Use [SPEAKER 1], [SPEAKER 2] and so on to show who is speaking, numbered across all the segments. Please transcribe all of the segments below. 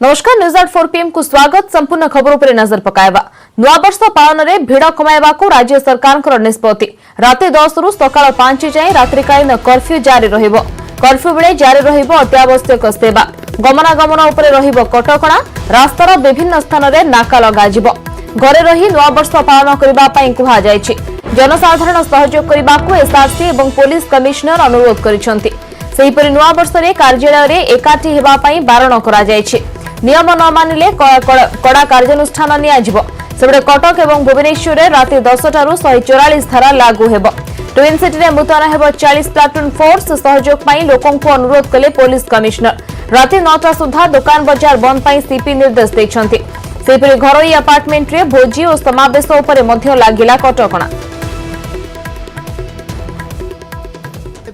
[SPEAKER 1] नमस्कार news 4 PM को स्वागत। संपूर्ण खबर पर नजर पकाइबा। नुआ वर्ष पालन में भिड़ कमाइबा को राज्य सरकार निष्पत्ति। राति 10 रु सकाळ 5 जाए रात्रिकालीन कर्फ्यू जारी रहिबो। कर्फ्यू बेले जारी रहिबो अत्यावश्यक सेवा। गमनागमन उपरे रहिबो कटकणा। रास्तार विभिन्न स्थान में नाका लगाजिबो। घरे रही नुआ वर्ष पालन करबा पई कुहा जायछि। जनसाधारण सहयोग करबा को एसआरसी एवं पुलिस कमिश्नर अनुरोध करिसंति। सेहिपरि नुआ वर्ष रे कार्यालय रे एकाठी हेबा पई बारण करा जायछि। नियम न मानिले कड़ा कार्यानुष्ठान नियाजिबो। सेबडे कटक एवं भुवनेश्वर रे राति 10 टारु 144 धारा लागू हेबो। ट्विन सिटी रे मुतयन हेबो 40 प्लाटून फोर्स। सहयोग पई लोकन को अनुरोध कले पुलिस कमिश्नर। राति 9 टा सुधा दुकान बाजार बंद पई सीपी निर्देश दैछंती। सेहिपरि घरोई अपार्टमेंट रे भोजी और समावेश उपरे मध्य लागिला कटकणा।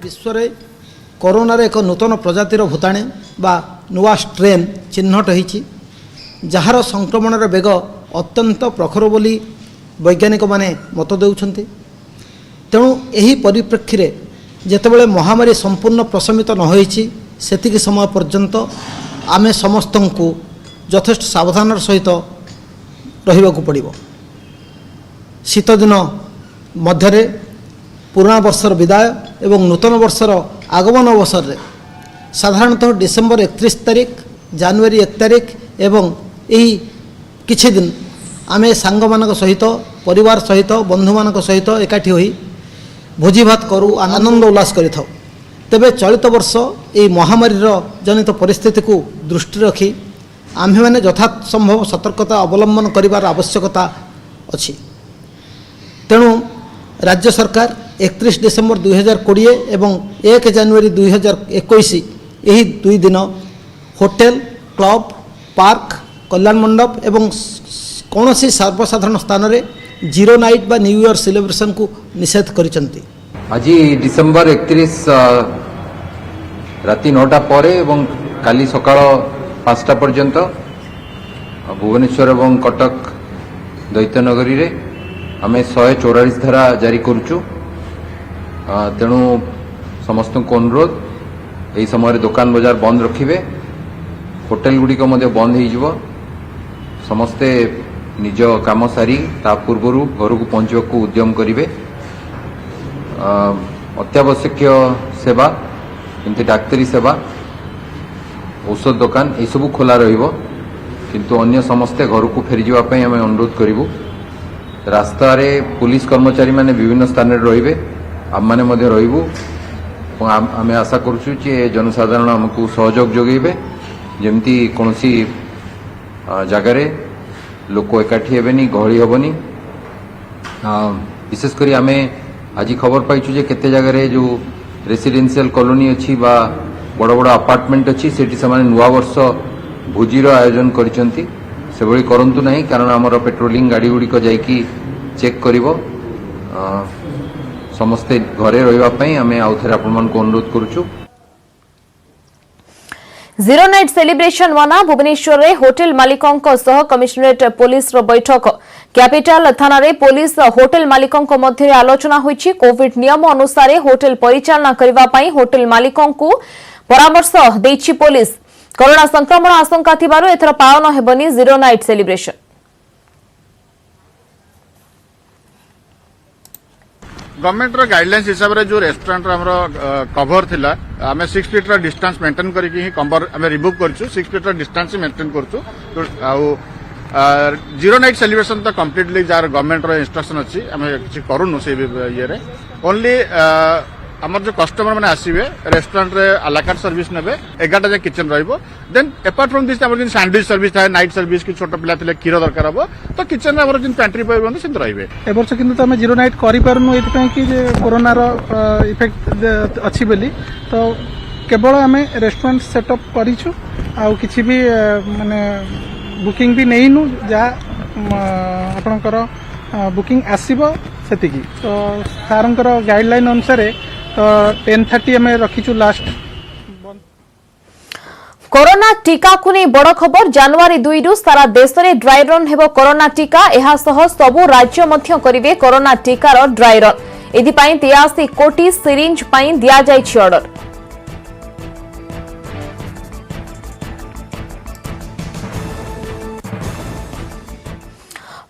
[SPEAKER 2] विश्व रे कोरोना रे एक नूतन प्रजातिर भूताणी बा नुआ स्ट्रेन चिन्हट होईछि जहार संक्रमण बेग अत्यंत प्रखर बोली वैज्ञानिक माने मत देउछन्ति। तेणु एही परिप्रेक्षी रे जेतेबेले महामारी संपूर्ण प्रशमित न होईछि सेतिकी समय पर्यंत आमे समस्तंकु यथेष्ट सावधानर सहित रहिबाकू पड़िबो। शीत दिन मध्यरे पुराना वर्षर विदाय एवं नूतन वर्षर आगमन अवसर रे साधारणतः डिसेम्बर 31 तारिख जनवरी 1 तारिख एवं यही किछि दिन आमे सांग मानक सहित परिवार सहित बंधु मानक सहित एकाठी होई भोजी भात करू आनंद उल्लास करि थाउ। तेबे चलित वर्ष एही महामारी जनित परिस्थिति को दृष्टि रखी आम्भे माने यथासंभव सतर्कता अवलंबन करिवार आवश्यकता अछि। तेणु राज्य सरकार 31 डिसेम्बर 2020 एवं 1 जनवरी 2021 यही 2 दिन होटेल क्लब पार्क कल्याण मंडप एवं कौन सी सर्वसाधारण स्थान रे जीरो नाइट बा न्यू ईयर सेलिब्रेशन को निषेध करिसंती।
[SPEAKER 3] आज डिसेम्बर 31 राति 9टा परे एवं काली सकाळ 5टा पर्यंत भुवनेश्वर एवं कटक दैत्यनगरी रे आमे 144 धारा जारी करूचु। तेणु समस्त को अनुरोध यही समय दुकान बाजार बंद रखिबे। होटेल गुड़िक बंद हो समस्ते निज काम सारी ता पूर्व घर को पहुंचा उद्यम करेंगे। अत्यावश्यक सेवा एमती डाक्तरी सेवा औषध दुकान ये सब खोला रहिबो किंतु अन्य समस्ते घर को फेरी जावाई आम अनुरोध करूँ। रास्ता रे पुलिस कर्मचारी माने विभिन्न स्थान रे रहिबे आम माने मध्य रहिबु। आम आशा करूँ जे जनसाधारण आमको सहयोग जोगेबे जेमती कोनोसी जगार लोक एकाठी हेबेनी गहली हेबनी। विशेषकर आम आज खबर पाइछु जे केते जगार जो रेसिडेंशियल कॉलोनी अच्छी बा बड़ बड़ अपार्टमेंट अच्छी सेठी से नुआ वर्ष भोजीर आयोजन करिसंती। से भली करंतु नहीं कारण आमर पेट्रोलिंग गाड़ी गुड़िक जाइकी चेक करिवो। समस्ते घरे रहिबा पई आमे आउथरे आपन को अनुरोध करूछु।
[SPEAKER 1] जीरो नाइट सेलिब्रेशन मना भुवनेश्वर रे होटेल मालिकंक सह कमिश्नरेट पुलिस रो बैठक। कैपिटल थाना रे पुलिस होटेल मालिकंक मध्य आलोचना होईछि। कोविड नियम अनुसार होटेल परिचालना करबा पई होटेल मालिकंकु परामर्श दैछि पुलिस। कोरोना संक्रमण आशंका थिबारु एथर पालन हेबनी जीरो नाइट सेलिब्रेशन।
[SPEAKER 4] गवर्नमेंट रो गाइडलाइंस हिसाब रे जो रेस्टोरेंट हमरो कवर थिला आमे 6 फीट रो डिस्टेंस मेंटेन करके ही कवर आमे रिमूव करछु। 6 फीट रो डिस्टेंस मेंटेन करछु। तो आउ जीरो नाइट सेलिब्रेशन तो कंप्लीटली जार गवर्नमेंट रो इंस्ट्रक्शन अछि आमे किछि करूनु से ये रे ओनली आमर जो कस्टमर मैंने आसवे रेस्टोरेंट रे आलाकार्ट सर्विस नेबे 11टा जे किचन रहइबो। देन अपार्ट फ्रॉम दिस हमर जिन सैंडविच सर्विस थाए नाइट सर्विस कि छोट पिला थिले खीर दरकार हबो तो किचन रे हमर जिन पेंट्री पाइबो सिंत रहइबे।
[SPEAKER 5] ए वर्ष किंतु तमे जीरो नाइट करि परनु एति पय कि जे कोरोना रो इफेक्ट अछि बेली तो केवल आमे रेस्टोरेंट सेटअप करिछु आ किछि भी माने बुकिंग भी नैनु जा आपनकर बुकिंग आसीबो सेतिकी तो सारंकर गाइडलाइन अनुसार तो 10:30 में रखीचु लास्ट।
[SPEAKER 1] कोरोना टीका को नहीं बड़ खबर। जनवरी 2 रु सारा देश में ड्राई रन हेबो कोरोना टीका। एहा सह सबु राज्य मध्य करिवे कोरोना टीकार ड्राई रन। एदि पई 83 कोटी सिरिंज पई दिया जायछि ऑर्डर।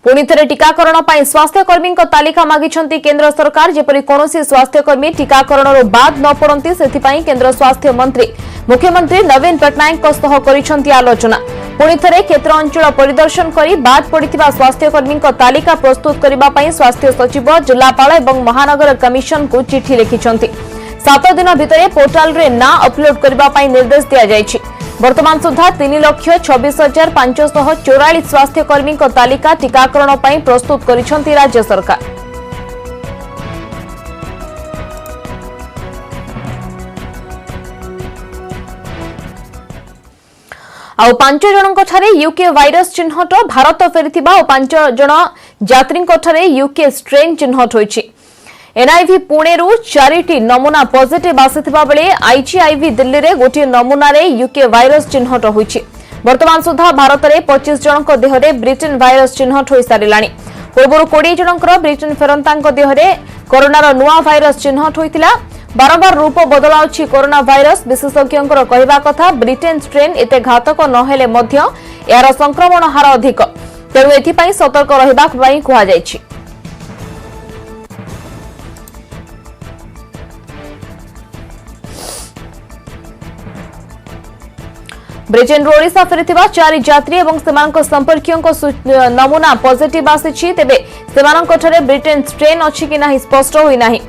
[SPEAKER 1] पुणी थे टीकाकरण पर स्वास्थ्यकर्मी तालिका मागिछंती केंद्र सरकार जेपरी कौनसी स्वास्थ्यकर्मी टीकाकरण बाद न पड़ती से केंद्र स्वास्थ्य मंत्री मुख्यमंत्री नवीन पट्टनायक करिछंती आलोचना पुणी थे क्षेत्र अंचल परिदर्शन कर बाद पड़ा स्वास्थ्यकर्मी तालिका प्रस्तुत करने स्वास्थ्य सचिव जिलापाल और महानगर कमिशन को चिठी लिखिछंती 7 दिन भितर पोर्टाल रे ना अपलोड करने निर्देश दिया वर्तमान सुधा 3,26,544 स्वास्थ्यकर्मी तालिका टीकाकरण पर प्रस्तुत करिछंती राज्य सरकार। आउ 5 जनक ठारे यूके वायरस चिन्हट भारत फेरिथिबा और 5 जन यात्री ठारे यूके स्ट्रेन चिन्हट होइछि। एनआईवी पुणे 4टी नमूना पॉजिटिव आसिथिबा बेले आईजीआईवी दिल्ली रे गोटे नमूना रे यूके वायरस चिन्हट होइछि। वर्तमान सुधा भारत में 25 जनक देहरे ब्रिटेन वायरस चिन्हट होई सारिलाणी। पूर्व 20 जनकर ब्रिटेन फेरंतांक देहरे कोरोनार नुआ वायरस चिन्हट होइतिला। बारंबार रूप बदलाउछि कोरोना वायरस। विशेषज्ञों कहवा कथा ब्रिटेन स्ट्रेन एते घातक नहेले मध्य यार संक्रमण हार अधिक, तेणु एथिपाई सतर्क रहिबा पई कुहा जायछि। ब्रिटेन ओडिशा फेरिथिबा 4 यात्री और सेमानक संपर्कियों नमूना पॉजिटिव आसीछि। तेबे सेमानक ठारे ब्रिटेन स्ट्रेन अछि कि नाही स्पष्ट होई नाही।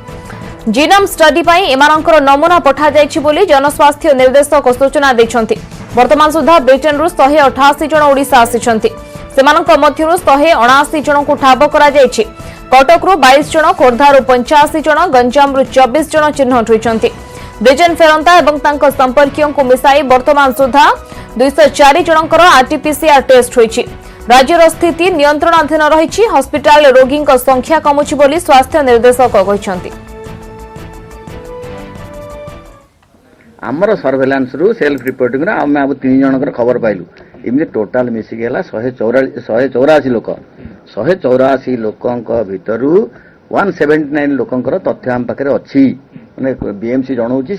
[SPEAKER 1] जीनोम स्टडी पई एमानकर नमूना पठा जायछि बोली जनस्वास्थ्य निर्देशक सूचना दैछंती। वर्तमान सुधा ब्रिटेन रु 188 जन ओडिशा आसीछंती। सेमानक मध्यरु 179 जन को ठाब करा जायछि। कटक रु 22 जन, खोर्धा रु 85 जन, गंजाम रु 24 जन चिन्हट होइछंती। ब्रिटेन फेरंता एवं तांको संपर्कियों को मिसाई वर्तमान सुधा 204 जनकर आरटीपीसीआर टेस्ट होइछि। राज्यर स्थिति नियंत्रणाधीन रहिछि। हॉस्पिटल रोगी संख्या कमुछि बोली स्वास्थ्य निर्देशक कहिछंती।
[SPEAKER 6] आमर सर्वेलांस रु सेल्फ रिपोर्टिंग रे आमे अब 3 जनकर खबर पाइलु। इमि टोटल मिसी गेला 184 लोक 184 लोकंक भितरु 179 लोकंकर तथ्य आम पाखरे अछि। माने बीएमसी जणाउछि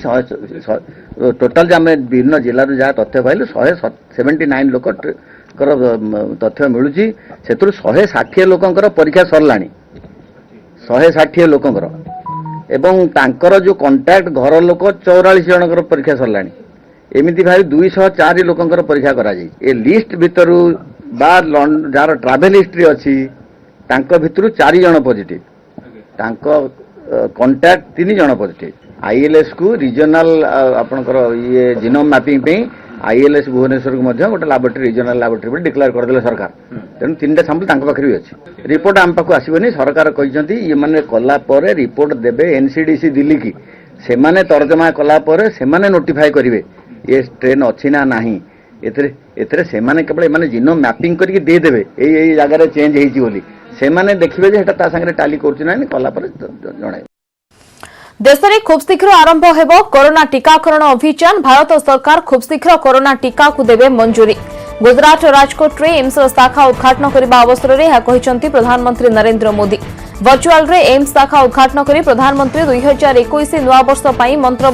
[SPEAKER 6] टोटल जे आमे विभिन्न जिल्ला रु जा तथ्य पाइलु 179 लोक कर तथ्य मिलुछि। सेतुरु 160 लोकंकर परीक्षा सरलाणी। 160 लोकंकर एवं तांकर जो कांटेक्ट घर लोक 44 जनकर परीक्षा सरलाणी। एमिति भाई 204 लोकंकर परीक्षा करा जाई। ए लिस्ट भितरु बा जार ट्रैवल हिस्ट्री अछि तांक भितरु 4 जन पॉजिटिव, तांक कांटेक्ट 3 जन पॉजिटिव। आईएलएस को रीजनल आपनकर ये जीनोम मैपिंग पे आईएलएस भुवनेश्वर को मध्य गोटे लैबोरेटरी रीजनल लैबोरेटरी पे डिक्लेयर कर देले सरकार। तेणु 3टा सैंपल तांक पाखरे भी अछि। रिपोर्ट आम पाखु आसीबनी। सरकार कहिसंती ये माने कला परे रिपोर्ट देबे एनसीडीसी दिल्ली की से माने तर्जमा कला परे से माने नोटिफाई करिवे ये स्ट्रेन अछि ना नाही। एतरे से माने केवल माने जीनोम मैपिंग करके दे देबे एई जगह रे चेंज हेछि बोली से माने देखिबे जे हेटा ता संगे टाली करछि ना कला परे जणाय।
[SPEAKER 1] देश में खूब शीघ्र आरंभ हेबो कोरोना टीकाकरण अभियान। भारत सरकार खूब शीघ्र कोरोना टीका को देबे मंजूरी। गुजरात राजकोट रे एम्स शाखा उद्घाटन करने अवसर में यह कहते प्रधानमंत्री नरेंद्र मोदी। वर्चुआल रे एम्स शाखा उद्घाटन कर प्रधानमंत्री 2021 नुआ वर्ष पर मंत्र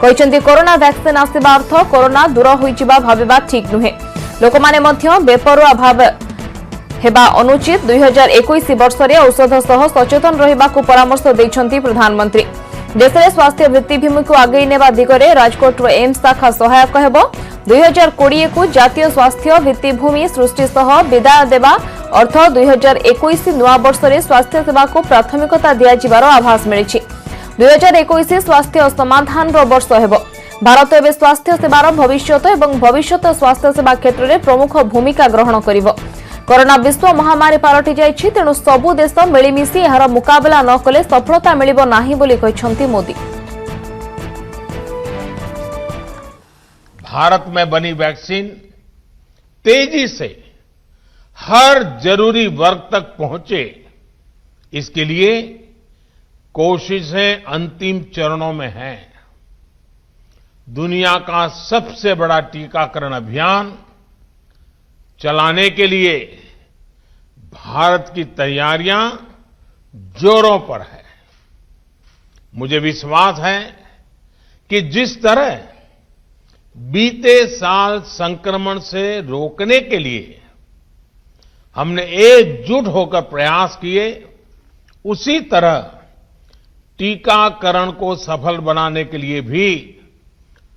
[SPEAKER 1] कहते कोरोना वैक्सीन आसवा अर्थ कोरोना दूर होइजिबा भाबिबा ठीक नुहे। लोक माने मध्य बेपरुआ भाव हेबा अनुचित। 2021 वर्ष में औषध सह सचेतन रहिबाकु परामर्श दैछंती प्रधानमंत्री। देश में स्वास्थ्य भित्तिभूमि को आगे नेबा दिगरे राजकोट एम्स शाखा सहायक हेबो। 2020 को जातीय स्वास्थ्य भित्तिभूमि सृष्टि सह विदाय देबा अर्थ 2021 नुआ वर्ष में स्वास्थ्य सेवा को प्राथमिकता दियाजिबार आभास मिलिछि। 2021 स्वास्थ्य समाधान वर्ष हेबो। भारत एवं स्वास्थ्य सेवार भविष्यत एवं भविष्यत स्वास्थ्य सेवा क्षेत्र में प्रमुख भूमिका ग्रहण करिवो। कोरोना विश्व महामारी पालटि जाइछि। तेणु सबु देश मिलिमिशि एहार मुकाबला न कले सफलता मिलिबो नाही बोली कहछंती मोदी।
[SPEAKER 7] भारत में बनी वैक्सीन तेजी से हर जरूरी वर्ग तक पहुंचे, इसके लिए कोशिशें अंतिम चरणों में हैं। दुनिया का सबसे बड़ा टीकाकरण अभियान चलाने के लिए भारत की तैयारियां जोरों पर है। मुझे विश्वास है कि जिस तरह बीते साल संक्रमण से रोकने के लिए हमने एकजुट होकर प्रयास किए, उसी तरह टीकाकरण को सफल बनाने के लिए भी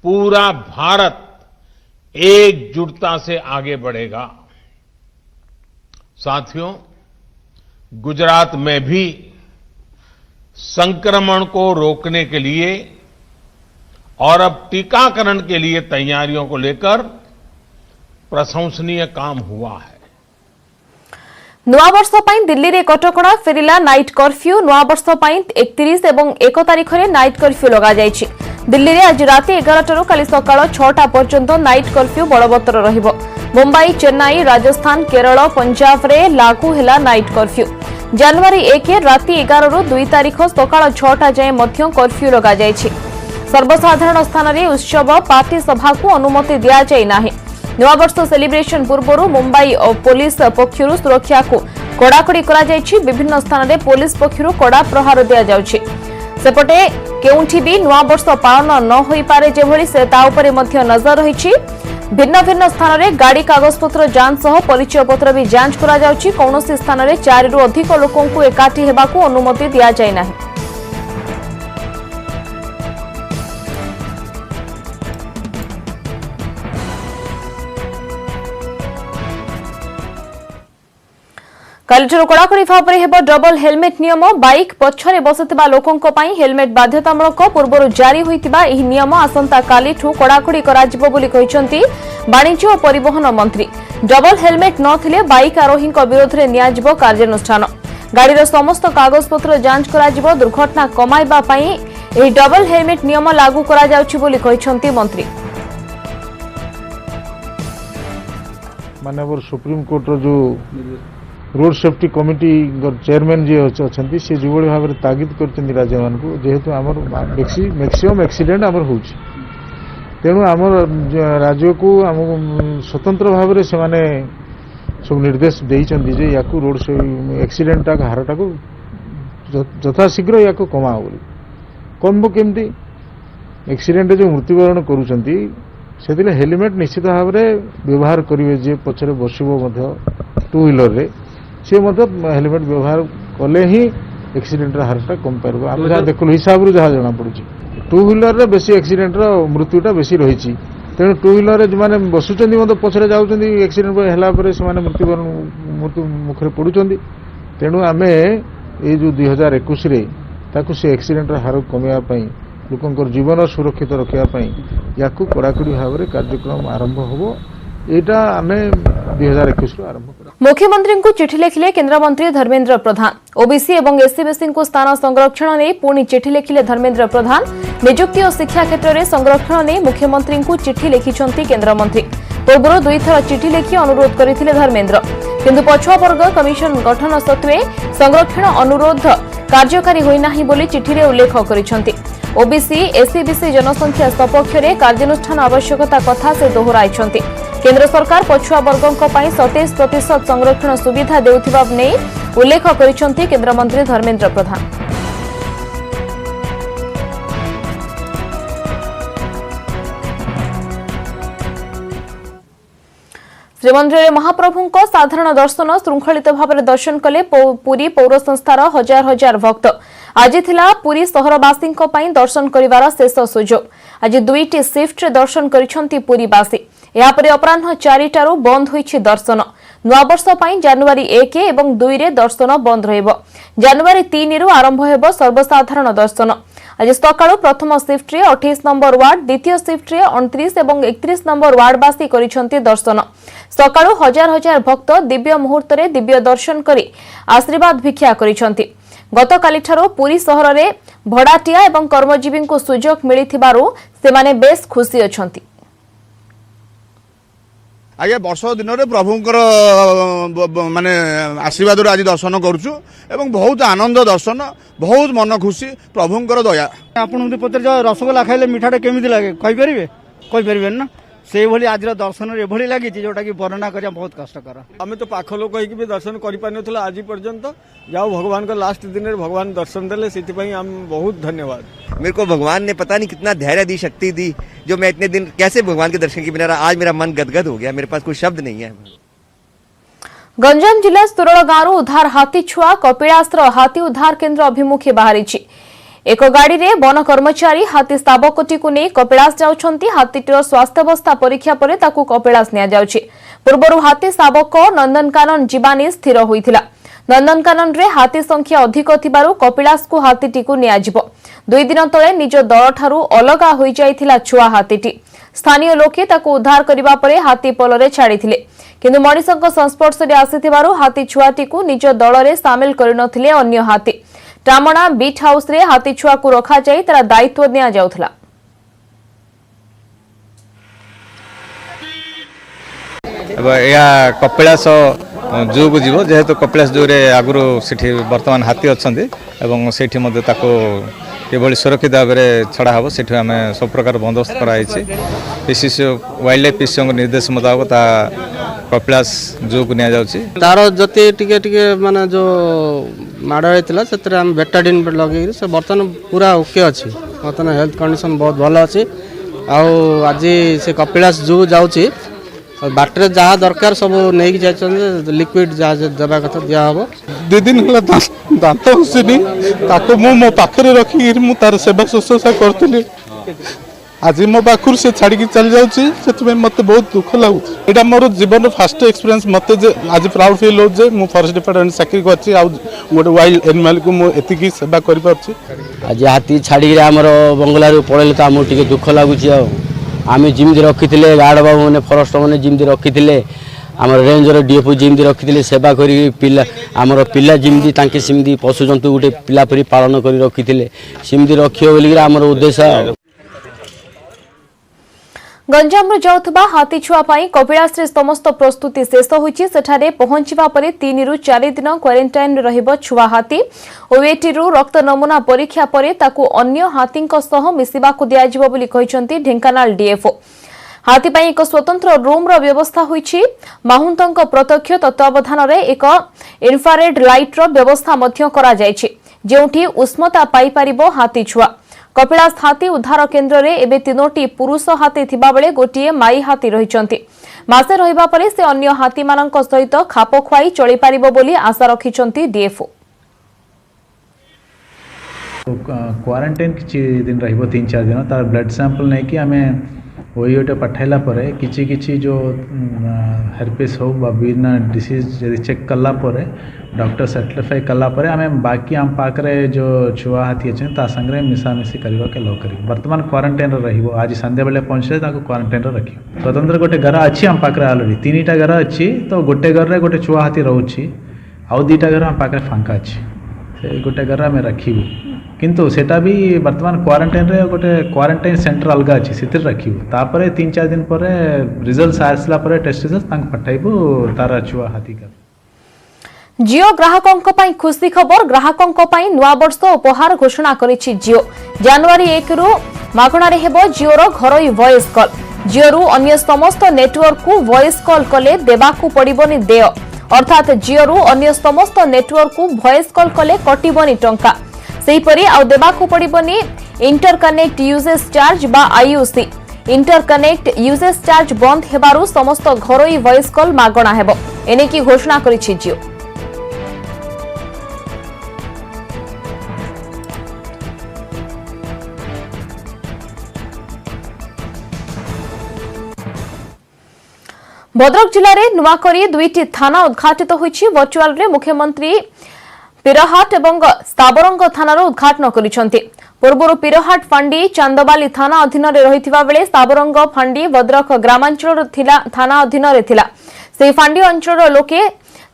[SPEAKER 7] पूरा भारत एकजुटता से आगे बढ़ेगा। साथियों, गुजरात में भी संक्रमण को रोकने के लिए और अब टीकाकरण के लिए तैयारियों को लेकर प्रशंसनीय काम हुआ है।
[SPEAKER 1] नूआवर्ष पर दिल्ली रे कटकणा फेरिला नाइट कर्फ्यू। नूआवर्ष पर 31 और 1 तारिख में नाइट कर्फ्यू लगा जायछि। दिल्ली रे आज राति 11 काली सकाळ 6टा पर्यंत नाइट कर्फ्यू बलवत्तर रहिबो। मुंबई, चेन्नई, राजस्थान, केरल, पंजाब रे लागू हैला नाइट कर्फ्यू। जनवरी 1 राति 11 रु 2 तारिख सकाळ 6टा जाए मध्य कर्फ्यू लगा जायछि। सर्वसाधारण स्थान में उत्सव पार्टी सभा को अनुमति दिया जाय नाही। नूआवर्ष सेलिब्रेशन पूर्व मुंबई और पुलिस पक्षर सुरक्षा को कड़ाकड़ी करा जायछि। विभिन्न स्थान में पुलिस पक्षर कड़ा प्रहार दिया जाउछि। सेपटे केउंठी भी नूआवर्ष पालन न होई पारे जेभଳି से ता उपरे मध्य नजर रहिछि। भिन्न भिन्न स्थान में गाड़ी कागजपत्र जांच सह परिचय पत्र भी जांच करा जाउछि। कौनसी स्थान में 4 रु अधिक लोकों को एकाठी हेबाकू अनुमति दिया जाय नाही। कालिठू कड़ाकड़ी भाव में डबल हेलमेट नियम। बाइक पछरे बसुवा लोकों हेलमेट बाध्यतामूलक पूर्व जारी होता नियम आसंता कालिठू कड़ाकड़ी कराजिबो बोली कहिसंती वाणिज्य और परिवहन मंत्री। डबल हेलमेट नथिले बाइक आरोही विरोध में नियाजिबो कार्यानुष्ठान। गाड़ीर समस्त कागजपत्र जांच कराजिबो। दुर्घटना कमाइबा पई एही डबल हेलमेट नियम लागू करा जाउछि बोली कहिसंती मंत्री।
[SPEAKER 8] माननीय सुप्रीम कोर्ट जो रोड सेफ्टी कमिटी चेयरमैन जी अच्छा सी जो भाव में तागिद कर राज्य मान जेहेतु आम मैक्सिमम एक्सीडेंट आमर हो तेणु आम राज्य को आम स्वतंत्र भाव में से सब निर्देश देते या रोड से एक्सीडेंट हारटा को यथाशीघ्र या कमा बोली कम केमती एक्सीडेंट जो मृत्युवरण करुँच हेलमेट निश्चित भाव में व्यवहार करेंगे जे पछरे बसब टू व्हीलर रे सी हेलमेट व्यवहार कले ही एक्सीडेंट हारटा कम पार आम जहाँ देखल हिसाब रू जहाँ जना पड़ी टू व्हीलर रे बेसी एक्सीडेंट मृत्युटा बेसी रही तेणु टू व्हीलर जो मैंने बसुँच पछरे जाऊँच एक्सीडेंट है मृत्यु मुखर पड़ुं तेणु आम ये जो 2021 से एक्सीडेंट हार कमाई लोक जीवन सुरक्षित रखापी या कड़ाकड़ी भाव में कार्यक्रम आरंभ हो एटा आमे 2021 आरंभ करा।
[SPEAKER 1] मुख्यमंत्री को चिठी लिखिले केंद्रमंत्री धर्मेंद्र प्रधान। ओबीसी और एससीबीसी को स्थान संरक्षण नहीं पुणी चिठी लिखिले धर्मेंद्र प्रधान। नियुक्ति और शिक्षा क्षेत्र में संरक्षण नहीं मुख्यमंत्री को चिठी लिखिछंती केंद्रमंत्री। पूर्व 2 थर चिठी लिखि अनुरोध करथिले धर्मेंद्र किंतु पछुआ वर्ग कमिशन गठन सत्वे संरक्षण अनुरोध कार्यकारी होई नाही बोली चिठी रे उल्लेख करिसंती। ओबीसी एससीबीसी जनसंख्या सपक्ष में कार्यानुष्ठान आवश्यकता कथा से दोहराइछंती। केंद्र सरकार पछुआ वर्गों 27% संरक्षण सुविधा देउथिबा नै उल्लेख करिसंती केंद्रमंत्री धर्मेंद्र प्रधान। श्रीमंदिर महाप्रभु साधारण दर्शन श्रृंखलित भाव में दर्शन कले पुरी पौर संस्थार हजार हजार भक्त। आज थिला पुरी सहरवासी दर्शन करिवार शेष सुजोग। आज 2टी शिफ्ट दर्शन करिसंती पुरीवासी। यापर अपराह 4टारू बंद होईछि दर्शन। नूआवर्ष जनवरी 1 और 2 रे दर्शन बंद रहिबो। जनवरी 3 रु आरंभ हेबो सर्वसाधारण दर्शन। आज सकाळु प्रथम शिफ्ट रे 28 नंबर वार्ड, द्वितीय शिफ्ट रे 29 और 31 नंबर वार्डवासी करिसंती दर्शन। सकाळु हजार हजार भक्त दिव्य मुहूर्त रे दिव्य दर्शन करी आशीर्वाद भिक्षा करिसंती। गतकालिठारू पुरी सहर रे भड़ाटिया और कर्मजीवी को सुजोग मिलिथिबारु सेमाने बेस खुशी अछंती।
[SPEAKER 4] आगे वर्ष दिन में प्रभुंर माने आशीर्वाद आज दर्शन करुचु एवं बहुत आनंद दर्शन बहुत मन खुशी प्रभुंर दया।
[SPEAKER 9] आपन पचार रसगोला खाइले मिठाटा केमिति लागे कहीपर ना से भली आज दर्शन एभली लगी जोटा कि वर्णना करिया बहुत कष्टकर।
[SPEAKER 10] आम तो पाख लोक भी दर्शन कर आज पर्यंत जाओ भगवान को लास्ट दिन में भगवान दर्शन देले से हम बहुत धन्यवाद।
[SPEAKER 11] मेरे को भगवान ने पता नहीं कितना धैर्य दी, शक्ति दी, जो मैं इतने दिन कैसे भगवान के दर्शन के बिना आज मेरा मन गदगद हो गया। मेरे पास कोई शब्द नहीं है।
[SPEAKER 1] गंजाम जिला स्तुरल गांव उद्धार हाथी छुआ कपिलास्त्र हाथी उद्धार केन्द्र अभिमुखे बाहरी एक गाड़ी रे वन कर्मचारी हाथी स्तावकटी को नहीं कपिलास जाउछंती। हाथीटीर स्वास्थ्यावस्था परीक्षा पर ताकू कपिलास निया जाउछि। पूर्वरु हाथी स्तावक नंदनकानन जीवानी स्थिर होइथिला। नंदनकानन रे हाथी संख्या अधिक थिबारु कपिलास को हाथीटी को निया जिवो। 2 दिन तले निज दल ठारू अलगा होई जाइथिला छुआ हाथीटी। स्थानीय लोके ताकू उद्धार करिबा परे हाथी पोलरे छाड़िथिले किंतु मनीषक संस्पर्श रे आसिथिबारु हाथी छुआटी को निज दल रे शामिल करिनथिले अन्य हाथी। टामणा बीट हाउस रे हाथी छुआ को रखा जाई तार दायित्व निया जाउथला।
[SPEAKER 12] या कपिलास जू को जीव जेहेतु कपिलास जू रे आगुरु सेठी वर्तमान हाथी अछंती एवं सेठी मध्ये ताको केवल सुरक्षित भाव में छड़ा हम से सब प्रकार बंदोबस्त कराई पीसीसी वाइल्ड लाइफ पीसीसी निर्देश मुताबिक ता कपिलास जू को
[SPEAKER 13] तार जति टिके टिके माने जो माड़ होता से बेटाडिन लगे से बर्तमान पूरा ओके अच्छी बर्तमान हेल्थ कंडीशन बहुत भल अच्छी आज से कपिलास जू जाऊँगी बाटर जहाँ दरकार सब नहीं जाइए लिक्विड जहाँ देवा कथा दिहब
[SPEAKER 8] 2 दिन दांत घुसनी मो पाखे रखिक तार सेवा शुश्रूषा करी आज मो पाखर से छाड़ी चल जाऊँगी मत बहुत दुख लगुच। यहाँ मोर जीवन फास्ट एक्सपीरियंस मत आज प्राउड फील हो फॉरेस्ट डिपार्टमेंट चाकरी कर गोटे वाइल्ड एनिमल को मुझे सेवा कर
[SPEAKER 13] आज हाथी छाड़ी आमर बंगला पड़े तो आमको टे दुख लगुच। आम जिमती रखी थे गार्ड बाबू मैंने फरेस्ट मैंने जिमती रखी थे आम रेंजर डीएफओ जिमती रखी थे सेवा कर पिला आमर पिला जिमती सेमती पशु जंतु गोटे पिला परी पालन कर रखी थे सेमती रखिए बोलिक आमर उद्देश्य।
[SPEAKER 1] गंजाम जाउथबा हाथी छुआ पाई कपिलास रे समस्त प्रस्तुति शेष होईछि। सेठारे पहुंचीबा परे 3 रु 4 दिन क्वारंटाइन रहिबो छुआ हाथी। ओएटी रु रक्त नमूना परीक्षा परे ताकू अन्य हाथींक सह मिसिबाकू दिया जिवो बोली कहिसंती ढेंकानाल डीएफओ। हाथी पाई एक स्वतंत्र रूम रो व्यवस्था होईछि। माहुंतंक प्रत्यक्ष तत्वावधान रे एक इन्फ्रारेड लाइट रो व्यवस्था मध्य करा जायछि जेउठी उष्णता पाई परिबो हाथी छुआ। कपिलास हाथी उद्धार केन्द्र रे एबे 3टी पुरुष हाथी थिबा बेले गोटिए माई हाथी रहिचंती। मासे रहिबा परे से अन्य हाथी मानक सहित खाप खुआई चली पारिबो बोली आशा रखिचंती डीएफओ।
[SPEAKER 8] क्वारंटाइन किछि दिन रहिबो 3-4 दिन तार ब्लड सैंपल नै कि हमें ओईओटे पठाइला परे किछि जो हेरपेस हो बा बिना डिसीज यदि चेक कला परे डॉक्टर सर्टिफाई कला परे हमें बाकी आम पाखरे जो छुआ हाथी अच्छे ता संगे मिसामिशी करवा के लो करी वर्तमान क्वारंटाइन रहिबो। आज संध्या बेले पहुंचले ताको क्वारंटाइन रखी स्वतंत्र गोटे घर अच्छी आम पाखरे ऑलरेडी 3टा घर अच्छी तो गोटे घर रे गोटे छुआ हाथी रहउछि आउ 2टा घर आम पाखरे फांका अछि से गोटे घर आम रखिबु किंतु सेटा भी वर्तमान क्वारंटाइन रे गोटे क्वारंटाइन सेंटर अलग अच्छी से रखिबु तापरे 3-4 दिन पर रिजल्ट आसला पर टेस्ट रिजल्ट तांक पठाइबु तार छुआ हाथी का।
[SPEAKER 1] जियो ग्राहकों पाई खुशी खबर ग्राहकों पाई नुआ वर्ष उपहार घोषणा करिछि जियो। जनवरी 1 रु मागणारे हेबो जियो रो घरोई वॉइस कॉल। जियो रु अन्य समस्त नेटवर्क को वॉइस कॉल कले देबाकू पड़िबोनी देय अर्थात जियो रु अन्य समस्त नेटवर्क को वॉइस कॉल कले कटिबोनी टंका सेहीपरि आउ देबाकू पड़िबोनी इंटरकनेक्ट यूजेज चार्ज बा आईयूसी। इंटरकनेक्ट यूजेज चार्ज बंद हेबारु समस्त घरोई वॉइस कॉल मागणा हेबो एने की घोषणा करिछि जियो। भद्रक जिले में नुआकरी 2टी थाना उद्घाटित होईछि। वर्चुआल रे मुख्यमंत्री पीरहाट एवं स्ताबरंग थानार उद्घाटन करिसंती। पूर्वरु पीरहाट फांडी चांदबाली थाना अधीन रे रहिथिबा बेले स्ताबरंग फांडी भद्रक ग्रामांचल थाना अधीन रे थिला। सेही फांडी अंचल लोके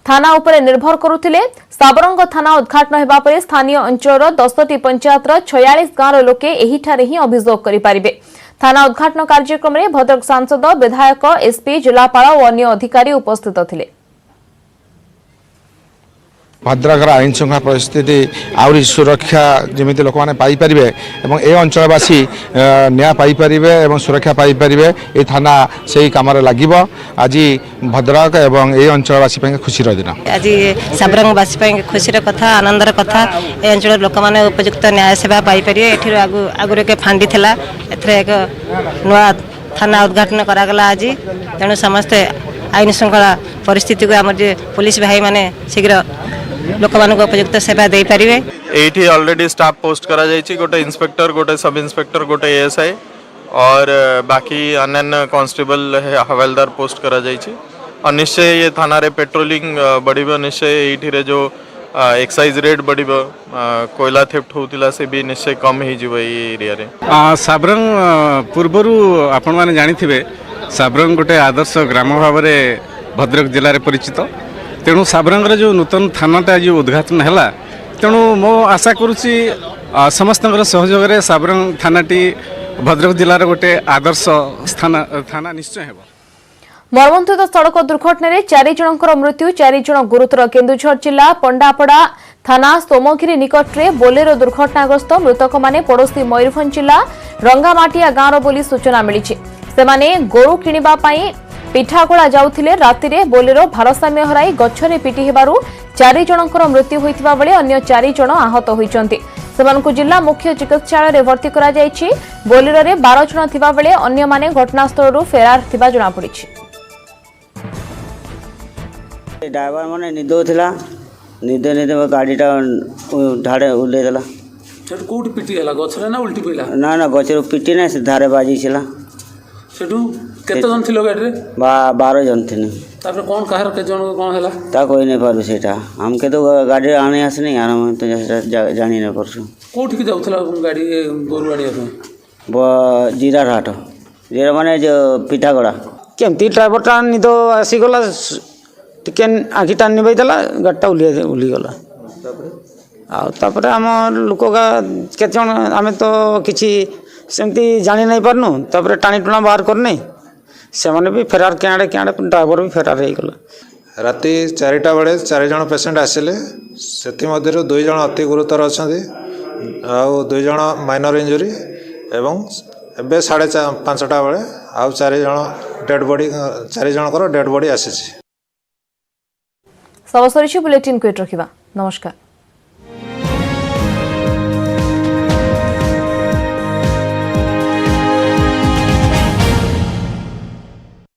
[SPEAKER 1] थाना उपरे निर्भर करुथिले। स्ताबरंग थाना उद्घाटन हेबा परे स्थानीय अंचल 10टी पंचायतर 46 गाँव लोके एहिठारे ही अभियोग करि पारिबे। थाना उद्घाटन कार्यक्रम में भद्रक सांसद विधायक एसपी जिलापाल और अन्य अधिकारी उपस्थित थिले।
[SPEAKER 14] भद्रकर आईन श्रृंखला परिस्थिति आउरी सुरक्षा जमीती लोक मैंने पाइपर और ये अंचलवासी न्याय पाइपर और सुरक्षा पाइपर ये थाना से ही कम लगे। आज भद्रक एवं ये अंचलवासी खुशी दिन
[SPEAKER 15] आज साबरंगवासी खुशी कथा आनंदर कथा ये अंचल लोक मैंने उपयुक्त न्याय सेवा पाइपर। ये आगुरी एक फांडी थी एक नुआ थाना उद्घाटन करागला आज तेणु समस्ते आईन श्रृंखला परिस्थिति को आम पुलिस भाई माने शीघ्र लोक मान उपयुक्त सेवा दे पारे।
[SPEAKER 16] एठी ऑलरेडी स्टाफ पोस्ट करा जायछि, गोटे इंस्पेक्टर, गोटे सब इंस्पेक्टर, गोटे एएसआई और बाकी अन्य कांस्टेबल हवलदार पोस्ट करा जायछि। और निश्चय ये थाना रे पेट्रोलिंग बढ़िबो, निश्चय एठी रे जो एक्साइज रेट बढ़िबो, कोयला थेफ्ट होतिला से भी निश्चय कम ही जीव ये एरिया रे।
[SPEAKER 17] साबरंग पूर्वरु आपण माने जानिथिबे साबरंग गोटे आदर्श ग्राम भाव में भद्रक जिले में परिचित। तेणु साबरंग जो नूतन थानाटा जो उद्घाटन है, तेणु मो आशा करुच्ची समस्त सहयोग में साबरंग थानाटी भद्रक जिलार गोटे आदर्श थाना निश्चय है।
[SPEAKER 1] मर्मन्तुद सड़क दुर्घटन में 4 जनकर मृत्यु, 4 जन गुरुतर। केन्दुझर जिला पंडापड़ा थाना सोमगिरी निकट में बोलेरो दुर्घटनाग्रस्त। मृतक माने पड़ोशी मयूरभंज जिला रंगामाटिया गाँवर बोली सूचना मिली। सेमाने गोरु किनिबा पई पिठागोला जाउथिले। राति रे बोलेरो भारसाम्य हराई गछरे पिटी हेबारु 4 जनकर मृत्यु होइतिबा बेले अन्य 4 जन आहत होइचंती। सेमानकु जिला मुख्य चिकित्सालय रे भर्ती करा जायछि। बोलेरो रे 12 जन थिबा बेले अन्य माने घटनास्थलरु फेरार थिबा जणा पड़िछि।
[SPEAKER 18] ड्राइवर माने निदो थिला, निदे गाड़ीटा ढाड़े उल्ले देला।
[SPEAKER 19] सेठु कोठी पिटी हला, गछरे ना उल्टी पइला?
[SPEAKER 18] ना ना गछरे पिटी ना, से धारे बाजी छिला।
[SPEAKER 19] सेठु केते जन थिलो गाड़ी रे?
[SPEAKER 18] 12 जन थिने।
[SPEAKER 19] तापर कोन काहर के जन कोन हला
[SPEAKER 18] ता कोई नै पारु सेटा। हम के तो गाड़ी आने आसनी, हम तो जानी नै परछु।
[SPEAKER 19] कोठी के जाउथला गाड़ी गोरु आनिया पे?
[SPEAKER 18] जीराघाट। जीरा माने जो पिठागड़ा।
[SPEAKER 20] केमती ड्राइवरटा निदो आसी गला, टिके आखि टानी बैदला, गाड़ीटा उली गला। तापर आम लोक केते जन आमे तो किछि सेमती जानी नहीं पारनु। तापर टाणी टुणा बाहर करने से माने भी फेरार क्या ड्राइवर भी फेरार हो गला।
[SPEAKER 21] राति 4टा बेले 4 जन पेसेंट आसिले, से मध्य 2 जन अति गुरुतर अच्छा, आउ 2 जन माइनर इंजुरी एवं एबे 5:30 बेले आउ 4 जन डेड बॉडी, 4 जनकर डेड बॉडी आसी।
[SPEAKER 1] सब सरी बुलेटिन को रखा। नमस्कार।